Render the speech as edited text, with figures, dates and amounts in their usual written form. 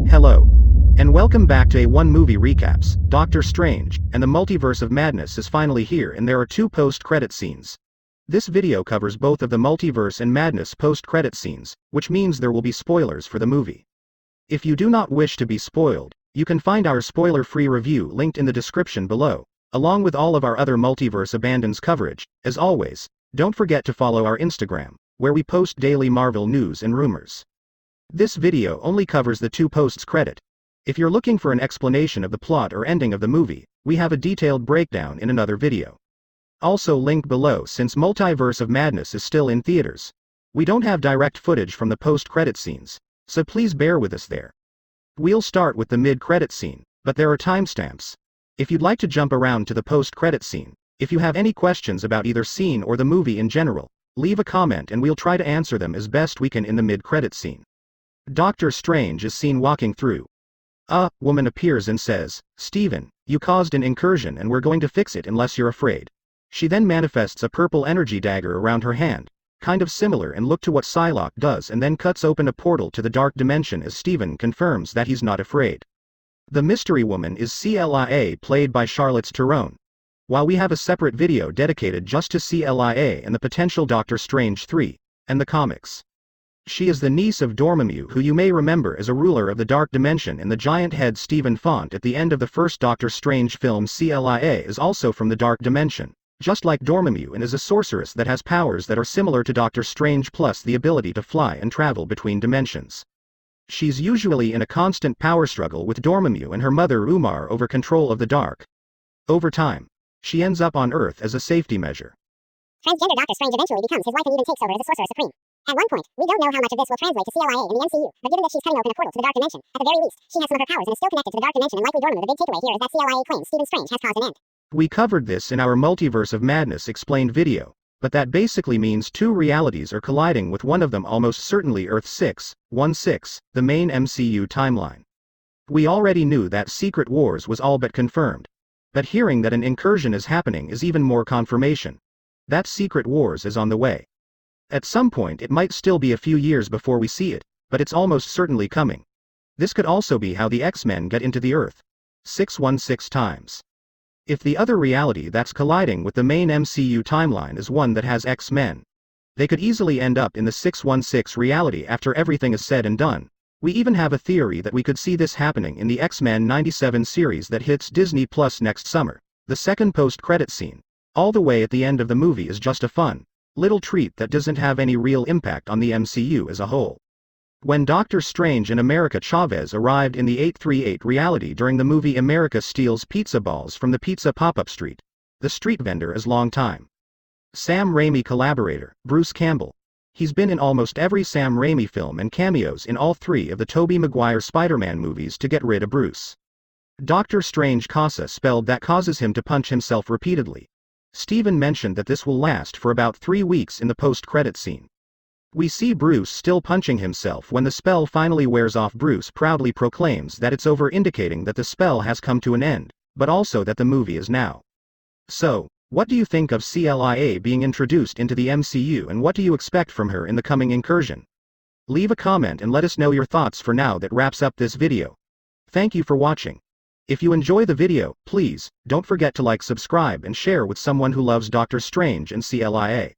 Hello. And welcome back to A1 Movie Recaps. Doctor Strange and the Multiverse of Madness is finally here, and there are two post-credit scenes. This video covers both of the Multiverse and Madness post-credit scenes, which means there will be spoilers for the movie. If you do not wish to be spoiled, you can find our spoiler-free review linked in the description below, along with all of our other Multiverse Abandons coverage. As always, don't forget to follow our Instagram, where we post daily Marvel news and rumors. This video only covers the two post-credit. If you're looking for an explanation of the plot or ending of the movie, we have a detailed breakdown in another video. Also link below, since Multiverse of Madness is still in theaters. We don't have direct footage from the post-credit scenes, so please bear with us there. We'll start with the mid-credit scene, but there are timestamps. If you'd like to jump around to the post-credit scene, if you have any questions about either scene or the movie in general, leave a comment and we'll try to answer them as best we can in the mid-credit scene. Doctor Strange is seen walking through. A woman appears and says, "Stephen, you caused an incursion and we're going to fix it unless you're afraid." She then manifests a purple energy dagger around her hand, kind of similar and look to what Psylocke does, and then cuts open a portal to the dark dimension as Stephen confirms that he's not afraid. The mystery woman is CLIA, played by Charlotte Theron. While we have a separate video dedicated just to CLIA and the potential Doctor Strange 3, and the comics. She is the niece of Dormammu, who you may remember as a ruler of the Dark Dimension in the giant head Stephen font at the end of the first Doctor Strange film. CLIA is also from the Dark Dimension, just like Dormammu, and is a sorceress that has powers that are similar to Doctor Strange, plus the ability to fly and travel between dimensions. She's usually in a constant power struggle with Dormammu and her mother Umar over control of the dark. Over time, she ends up on Earth as a safety measure. Transgender Doctor Strange eventually becomes his wife and even takes over as a Sorcerer Supreme. At one point, we don't know how much of this will translate to CLIA in the MCU, but given that she's cutting open a portal to the Dark Dimension, at the very least, she has some of her powers and is still connected to the Dark Dimension, and likely Dormammu. The big takeaway here is that CLIA claims Stephen Strange has caused an end. We covered this in our Multiverse of Madness explained video, but that basically means two realities are colliding, with one of them almost certainly Earth 616, the main MCU timeline. We already knew that Secret Wars was all but confirmed, but hearing that an incursion is happening is even more confirmation. That Secret Wars is on the way. At some point it might still be a few years before we see it, but it's almost certainly coming. This could also be how the X-Men get into the Earth 616 times. If the other reality that's colliding with the main MCU timeline is one that has X-Men, they could easily end up in the 616 reality after everything is said and done. We even have a theory that we could see this happening in the X-Men 97 series that hits Disney Plus next summer. The second post-credit scene, all the way at the end of the movie, is just a fun little treat that doesn't have any real impact on the MCU as a whole. When Doctor Strange and America Chavez arrived in the 838 reality during the movie, America steals pizza balls from the pizza pop-up street. The street vendor is longtime Sam Raimi collaborator, Bruce Campbell. He's been in almost every Sam Raimi film and cameos in all three of the Tobey Maguire Spider-Man movies to get rid of Bruce. Doctor Strange casa spelled that causes him to punch himself repeatedly. Stephen mentioned that this will last for about 3 weeks in the post-credit scene. We see Bruce still punching himself. When the spell finally wears off, Bruce proudly proclaims that it's over, indicating that the spell has come to an end, but also that the movie is now. So, what do you think of CLIA being introduced into the MCU, and what do you expect from her in the coming incursion? Leave a comment and let us know your thoughts. For now, that wraps up this video. Thank you for watching. If you enjoy the video, please don't forget to like, subscribe and share with someone who loves Doctor Strange and CLIA.